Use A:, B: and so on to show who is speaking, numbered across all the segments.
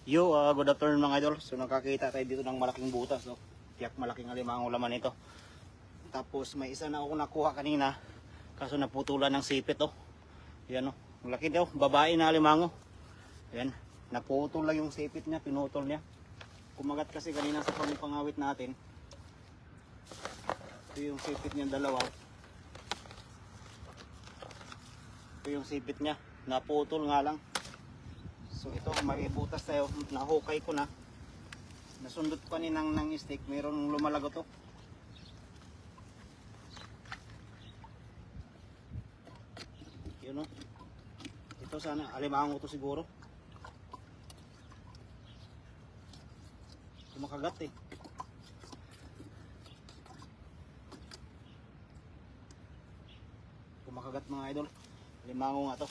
A: Good afternoon mga idol. So nakakita tayo dito ng malaking butas, no? Tiyak malaking alimango laman ito. Tapos may isa na ako nakuha kanina, kaso naputulan ng sipit, oh. Yan, oh. Malaki daw, babae na alimango. Yan, naputol lang yung sipit niya, pinutol niya. Kumagat kasi kanina sa pangawit natin. Ito yung sipit niya, dalawa. Ito yung sipit niya, naputol nga lang. So ito, may butas tayo, nahukay ko na. Nasundot ko kaninang ng stick, mayroong lumalago to. Yun, oh. Ito sana, alimango to siguro. Kumakagat eh. Kumakagat mga idol. Alimango nga to.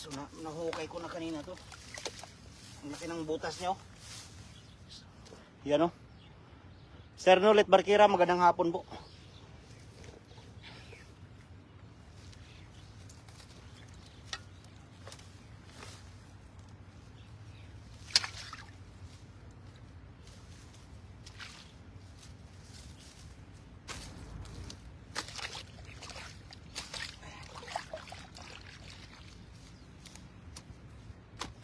A: So nahukay ko na kanina to. Ang laki ng butas niya, oh. Yan, oh. Sir Nolet Barkira, magandang hapon po.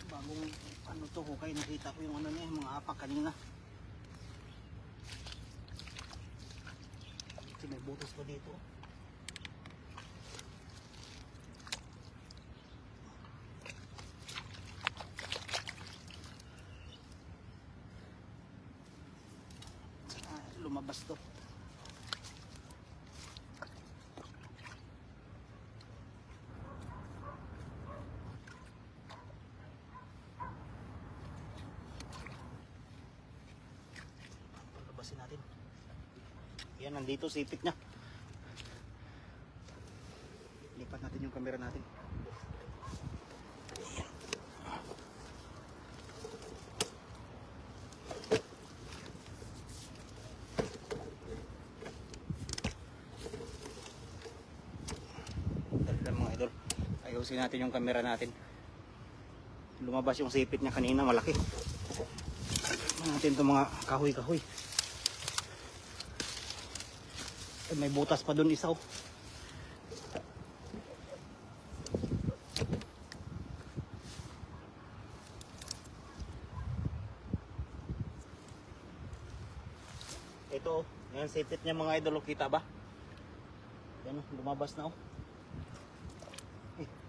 A: Bagong ano to, hukay, nakita ko yung ano niya, yung mga apak kanina. May butas pa dito. Lumabas to. Labasin natin. Yan, nandito sipit niya. Lipat natin yung camera natin. Yan. Dali lang mga idol. Ayusin natin yung camera natin. Lumabas yung sipit niya kanina, malaki. Natin itong mga kahoy-kahoy. May butas pa doon isa, oh. Ito, oh. Yan sipit niya mga idol, kita ba? Yan, oh, lumabas na, oh.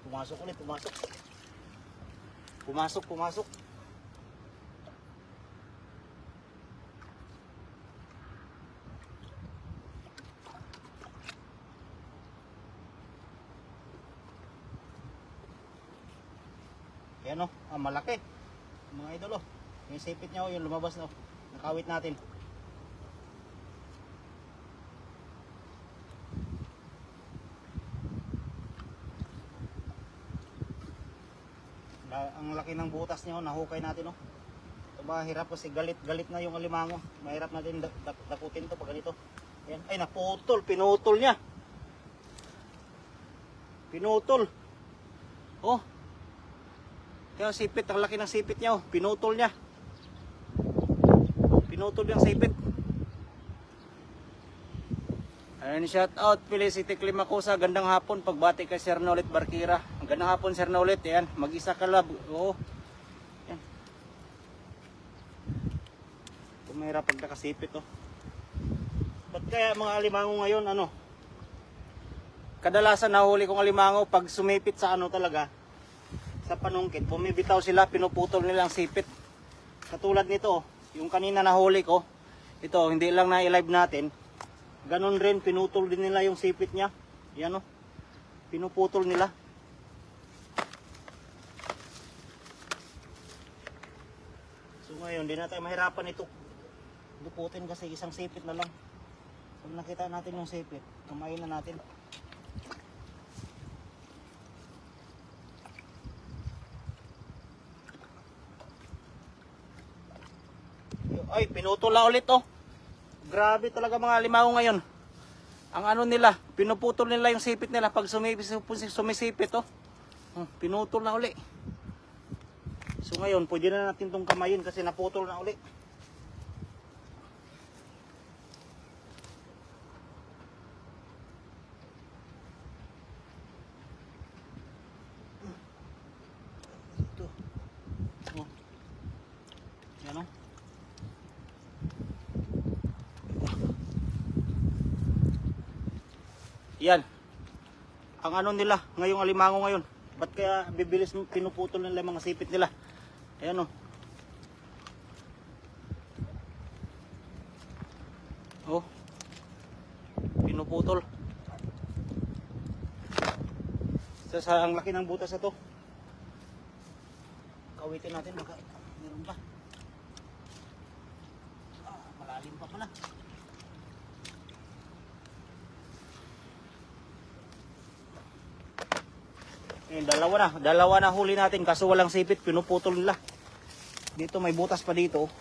A: Pumasok ulit, pumasok. Pumasok. Yan, oh, malaki. Mga idol, oh. Yung sipit niya, oh, yung lumabas na, oh. Nakawit natin. Ang laki ng butas niya, oh, nahukay natin, oh. Ito ba, hirap kasi galit na yung alimango. Mahirap natin dakutin to pag ganito. Ayan. Ay, naputol, pinutol niya. Pinutol. Oh. Kaya sipit, ang laki ng sipit niya, oh. Pinutol niya. Pinutol yung sipit. Ayan, shout out Felicity Climacosa, gandang hapon, pagbati kay Sir Nolet Barkira. Gandang hapon Sir Nolet, ayan, mag-isa ka lab. Oo. Ayan. Tumira pag nakasipit, oh. Ba't kaya mga alimango ngayon, ano? Kadalasan nahuli kong alimango pag sumipit sa ano talaga, sa panungkit, bumibitaw sila, pinuputol nila ang sipit. Katulad nito, oh, yung kanina nahuli ko, ito, hindi lang na-live natin. Ganon rin, pinutol din nila yung sipit niya. Yan, oh. Pinuputol nila. So ngayon, di na tayo mahirapan ito. Duputin kasi isang sipit na lang. Pag nakita natin yung sipit, kumain na natin. Ay, pinutol na ulit, oh. Grabe talaga mga alimango ngayon. Ang ano nila, pinuputol nila yung sipit nila pag sumisipit, oh. Pinutol na uli. So So ngayon, pwede na natin itong kamayin kasi naputol na uli. Ito. Oh. Yan o. Yan. Ang ano nila, ngayong alimango ngayon. Ba't kaya bibilis pinuputol nila mga sipit nila? Ayan o. Oh. Pinuputol. Sa ang laki ng butas na to. Kawitin natin baka meron pa. Malalim pa pala. Eh, dalawa na huli natin kaso walang sipit, pinuputol nila. Dito may butas pa dito.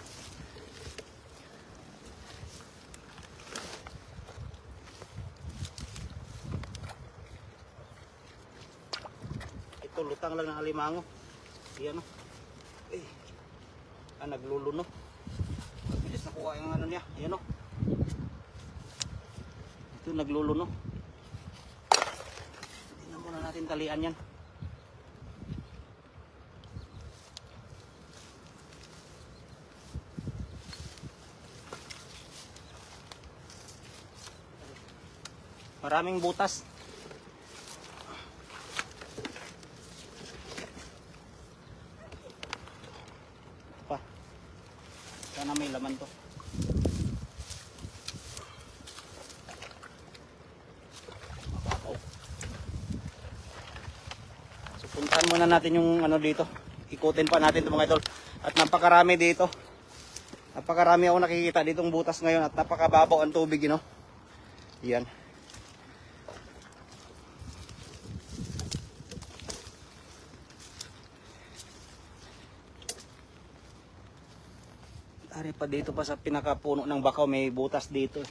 A: Ito lutang lang ng alimango. Yan o. Eh. Nagluluno. Bilis na kuha yung ano niya. Yan o. Ito nagluluno. Tingnan muna natin talian yan. Maraming butas. Pa. Sana may laman to. Mababaw. So puntahan muna natin yung ano dito. Ikutin pa natin ito mga idol. At napakarami dito. Napakarami ako nakikita ditong butas ngayon at napakababaw ang tubig, you know. Yan. Ari pa dito pa sa pinakapuno ng bakaw may butas dito.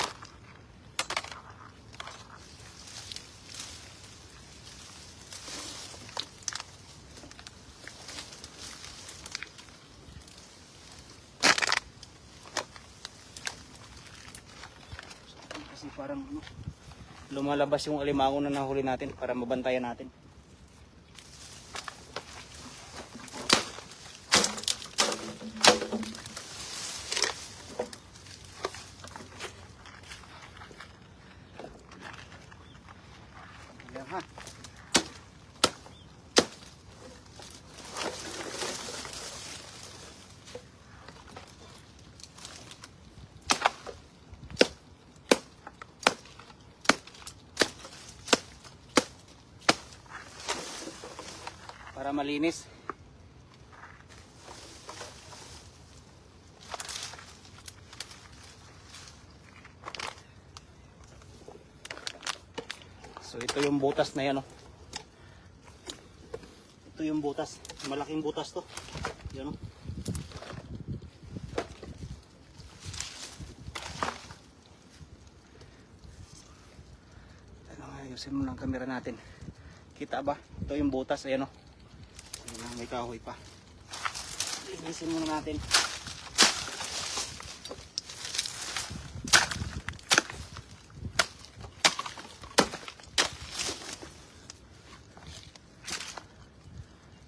A: Kasi parang lumalabas yung alimango na nahuli natin para mabantayan natin. Ha. Para malinis. So ito yung butas na yan, oh. Ito yung butas, malaking butas to. Yan, oh. Ayusin mo ng camera natin. Kita ba? Ito yung butas, ayan, oh. Ayan, may kahoy pa. Linisin muna natin.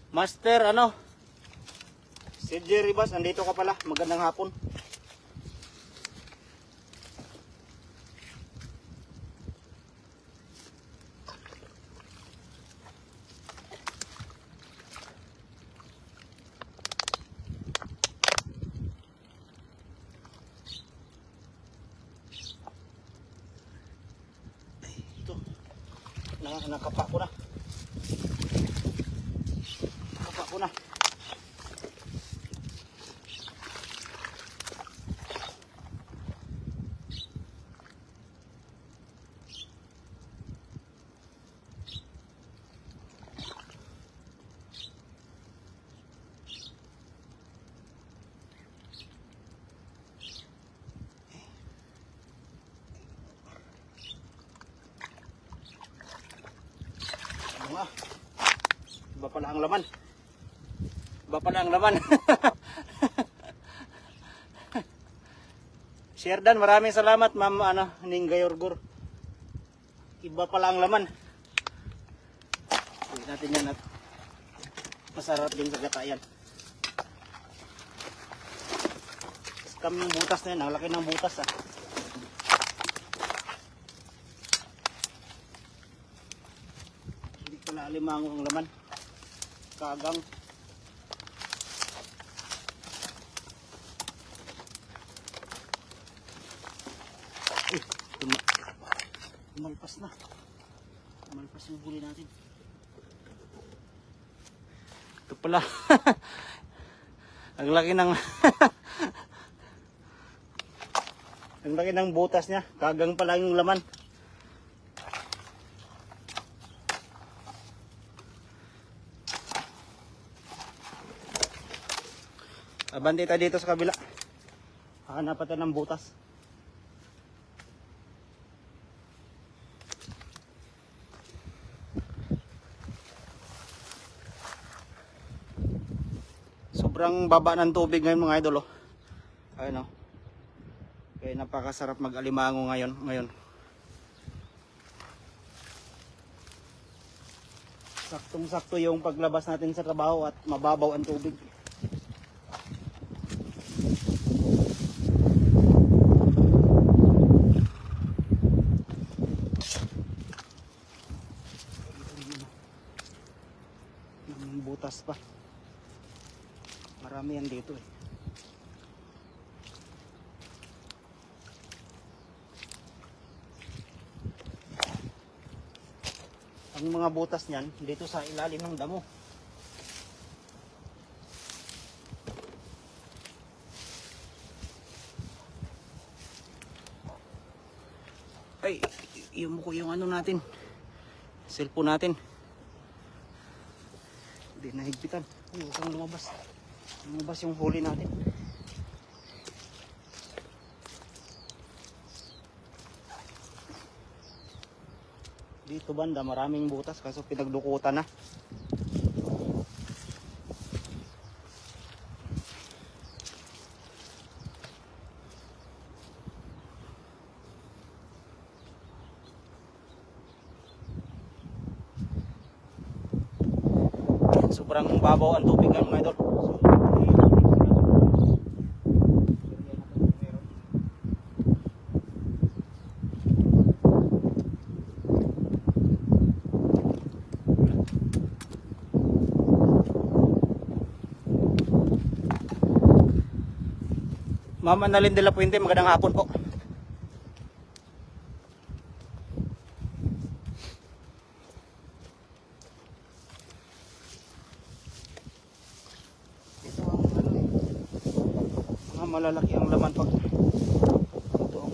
A: Master, ano? Si Jerry Bass, andito ka pala. Magandang hapon. Ito. Nakapa ko na. Na. Ano nga? Iba pala ang laman. Iba pala ang laman. Sherdan, maraming salamat ma'am Ninggay Orgor. Iba pala ang laman. Uy natin yan at masarap din sa gata yan. Scam ng butas na yan, ang laki ng butas ah. Hindi pala alimango ang laman. Kagang. Tumalpas na. Tumalpas yung huli natin. Ito pala. Ang laki ng ang laki ng butas niya. Kagang pala yung laman. Abante tayo dito sa kabila. Hanap tayo ng butas. Sobrang baba ng tubig ngayon mga idol. Ayun oh. Kaya napakasarap mag-alimango ngayon. Saktong-sakto yung paglabas natin sa trabaho at mababaw ang tubig. May butas pa. Marami yan dito eh. Ang mga butas niyan dito sa ilalim ng damo. Ay, yung ano natin. Cellphone natin. Hindi nahigpitan. Ay, huwag kang lumabas. Lumabas yung huli natin. Dito banda maraming butas kaso pinagdukutan na. Sobrang babaw ang tubig ng mga idol. Ma'am Annalyn de la Puente, magandang hapon po. Ito ang mga malalaki ang laman pag ito ang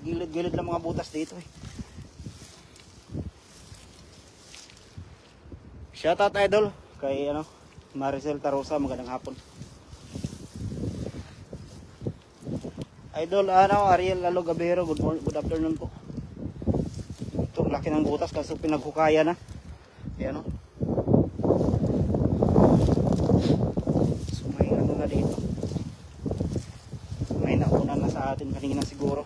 A: gilid-gilid lang mga butas dito eh. Shoutout idol kay Maricel Tarosa, magandang hapon. Idol Ariel Lalo Gabero, good afternoon po. Ito laki ng butas kasi pinaghukaya na. Ayan So may na dito. May nauna na sa atin kanina siguro.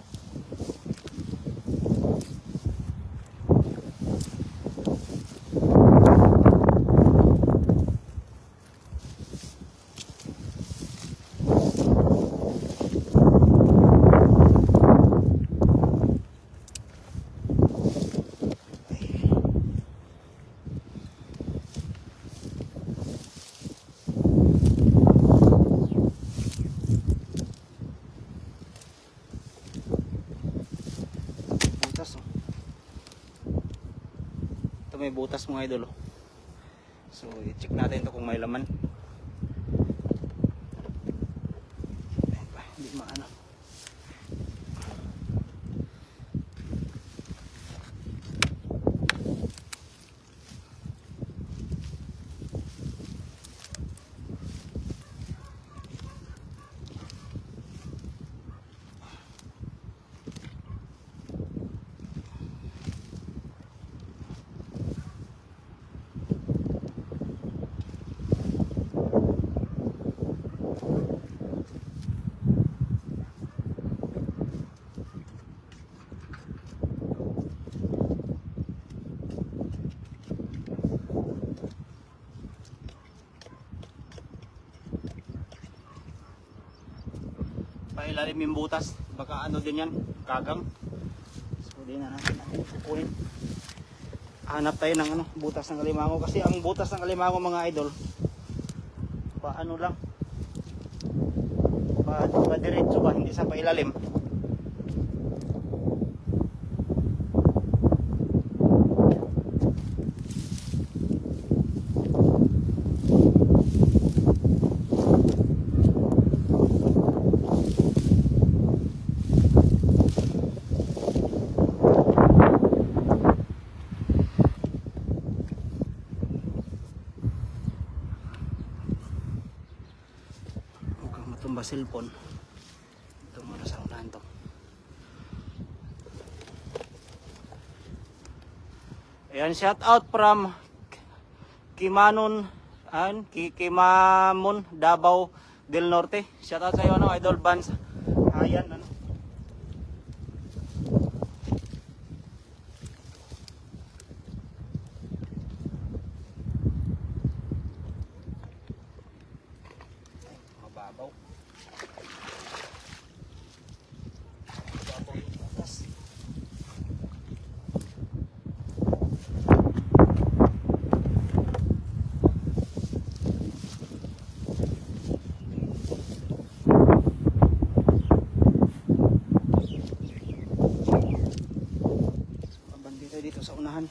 A: May butas mga idol. So i-check natin ito kung may laman. Hindi maano. ilalim yung butas. Baka ano din yan, kagang. So di na natin kukunin. Hanap tayo ng ano, butas ng alimango. Kasi ang butas ng alimango mga idol, paano lang, pa diretso ba, hindi sa pailalim. Matumba cellphone. Ito muna sa unahan to. Ayan, shout out from Kimanon and Kimamon, Davao del Norte. Shout out sa iyo, ano, Idol Vance. Ayan, ano. Mababaw. Dito sa unahan.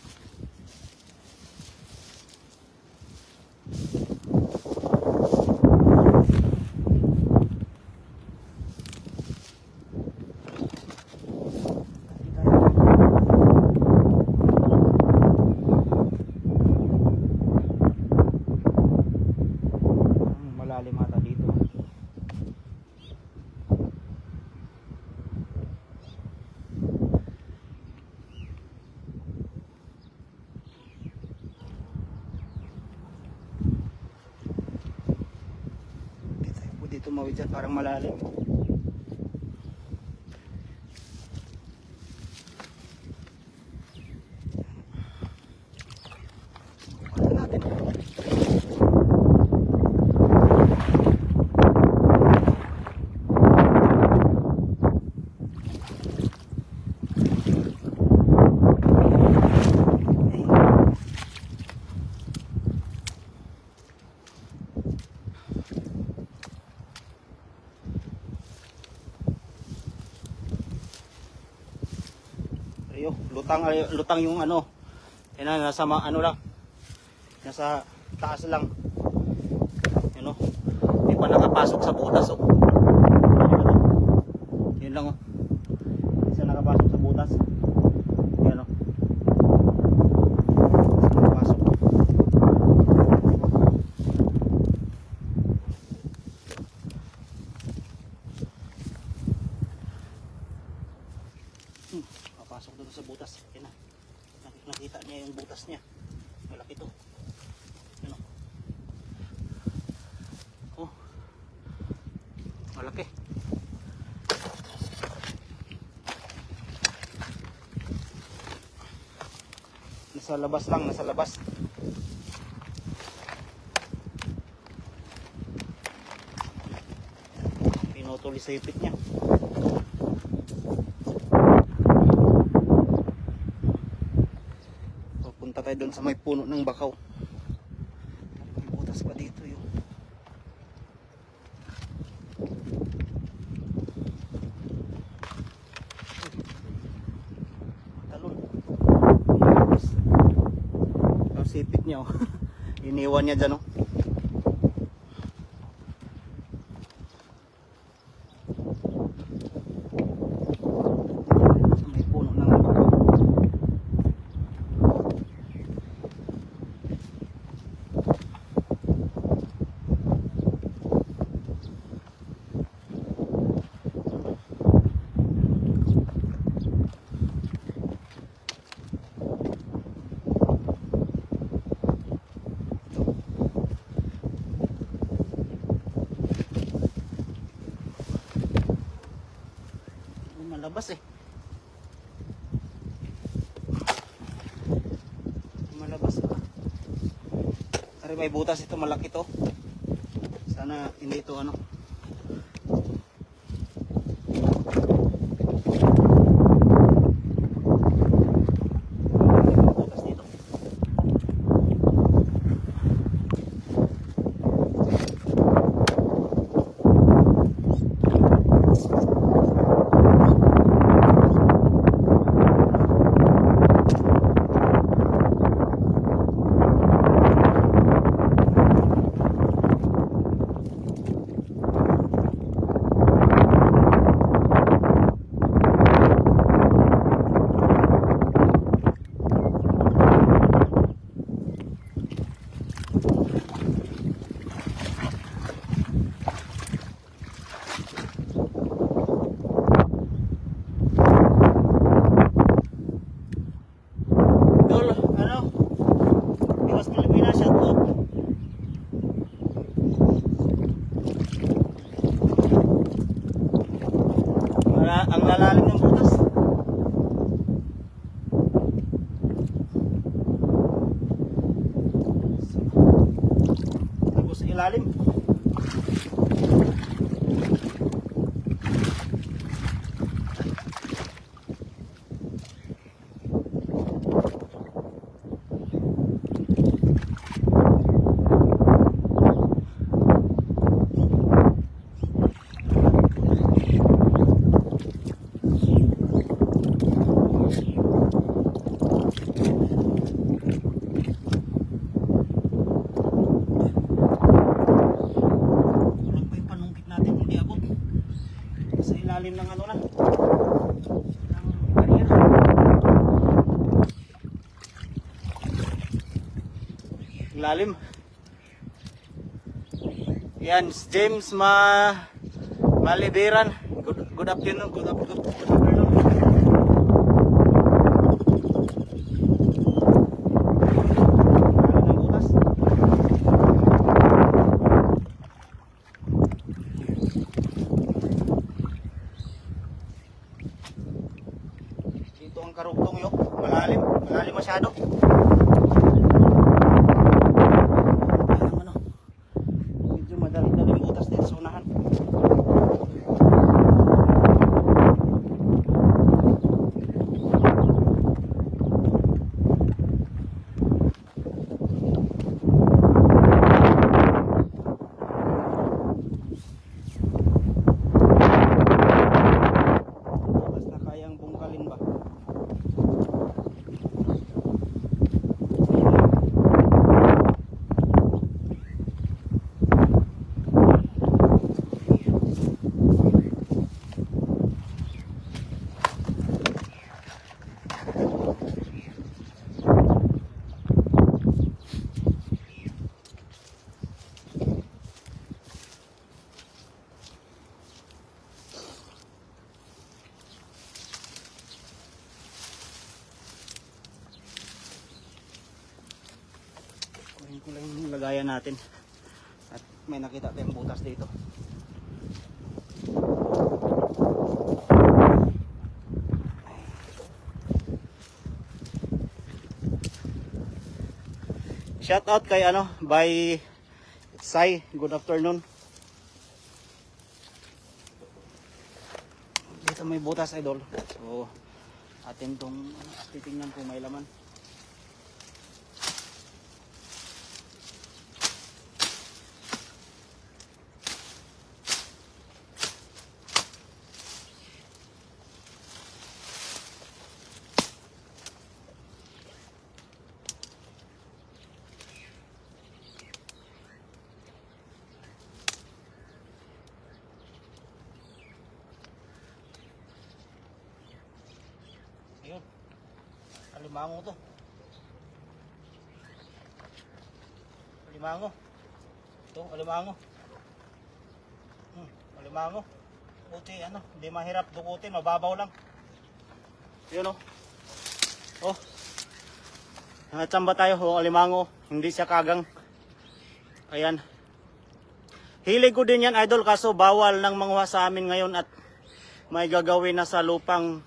A: Malalim ata dito. Tumawid dyan, parang malalim. Ano natin? Lutang yung ano. Yan na, nasa ano lang. Nasa taas lang. Yan o. Hindi pa nakapasok sa butas o. Yun lang o. Hindi siya nakapasok sa butas. Yan o. Nakapasok o. Papasok doon sa butas. Yan na. Nakita niya yung butas niya. Malaki to. Yan o. Oh. Malaki. Nasa labas lang. Nasa labas. Pinutuli sa ipit niya. Tayo doon sa may puno ng bakaw. May butas pa dito yun. Talon. Ang sipit niya oh. Iniwan niya dyan oh. Malabas eh. Malabas pa. Ari may butas ito, malaki to. Sana hindi ito ano. malalim. Yan, James Maliberan. Good afternoon. Good afternoon. Dito ang karugtong yo. Malalim. Malalim masyado. Medyo madali-daling butas dito sa unahan. Basta kayang bungkalin ba? Kunin ko lang yung lagayan natin. At may nakita tayong butas dito. Shout out kay by Sai. Good afternoon. Dito may butas, idol. So atin tong titingnan kung may laman. Ayun. Alimango to. Alimango. Ito, alimango. Alimango. Buti hindi mahirap dukutin, mababaw lang. Yun oh. Nangatsamba tayo, alimango. Hindi siya kagang. Ayan. Hilig ko din yan, idol, kaso bawal ng manguha sa amin ngayon at may gagawin na sa lupang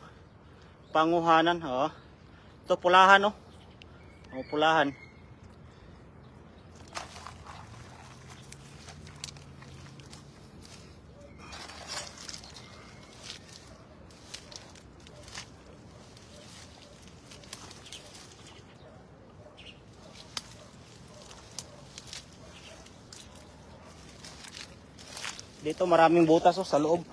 A: panguhanan. Ito pulahan pulahan. Dito maraming butas sa loob.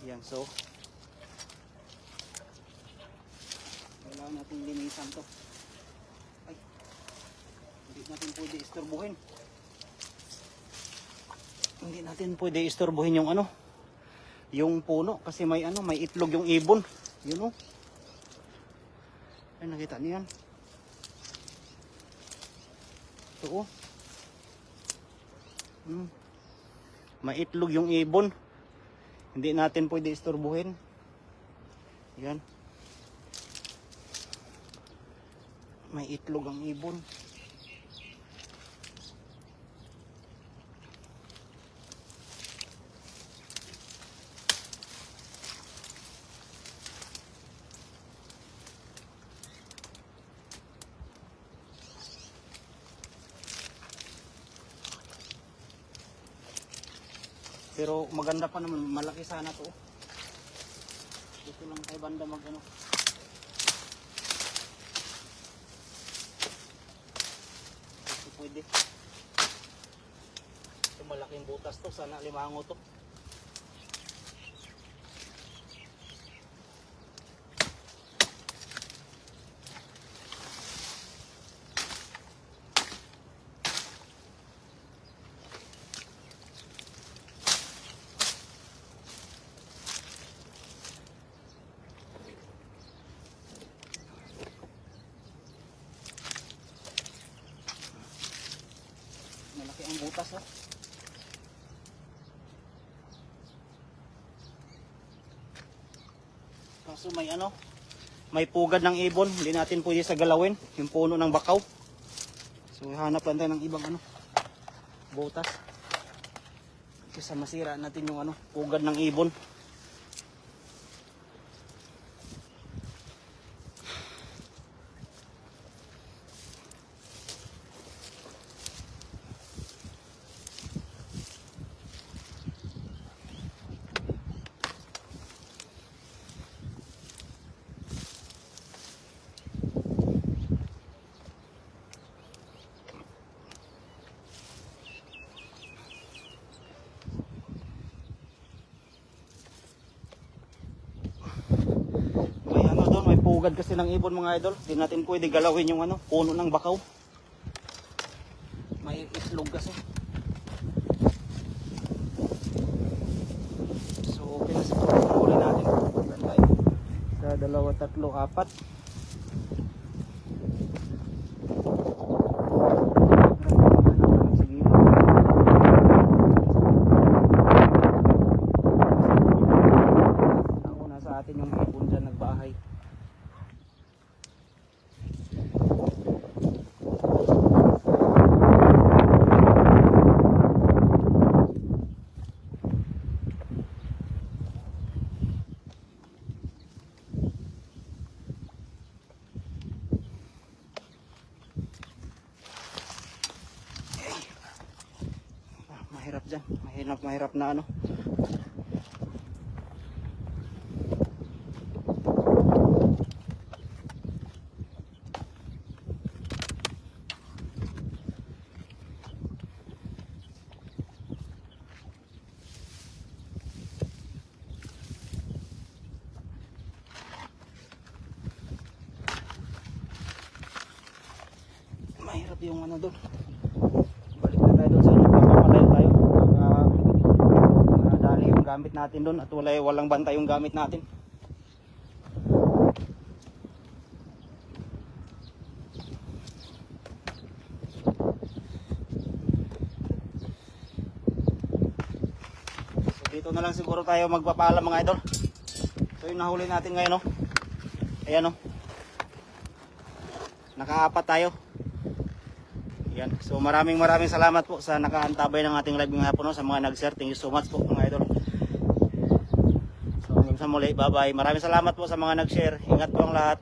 A: Yan, so kailangan natin linisan to. Ay, hindi natin pwede istorbuhin. Hindi natin pwede istorbuhin yung yung puno kasi may itlog yung ibon. Yun ay, nakita niyo yan. Ito may itlog yung ibon. Hindi natin pwede istorbuhin. Yan. May itlog ang ibon. Pero maganda pa naman, malaki sana to. Dito lang tayo banda Ito pwede. Ito malaking butas to, sana alimango to. Malaki ang butas oh. Kaso may ano, may pugad ng ibon, hindi natin pwede sa galawin, yung puno ng bakaw. So hanap lang tayo ng ibang ano, butas. Kasi masira natin yung ano, pugad ng ibon. May pugad kasi ng ibon mga idol. Hindi natin pwede galawin yung ano, puno ng bakaw. May itlog kasi. So okay na siguro yung huli natin. Sa 2, 3, 4. Sige. Ako nasa atin yung ibon dyan nagbahay. Mahirap dyan, mahirap na ano. Mahirap yung ano doon. Balik na tayo doon sa ano, papapalayo tayo. Nadali yung gamit natin doon at walang bantay yung gamit natin. So dito na lang siguro tayo magpapaalam mga idol. So yung nahuli natin ngayon oh. Ayan oh. Nakaapat tayo. Yan. So maraming salamat po sa nakaantabay ng ating live ngayong hapon no, sa mga nag-share. Thank you so much po mga idol. So hanggang sa muli, bye bye. Maraming salamat po sa mga nag-share. Ingat po ang lahat.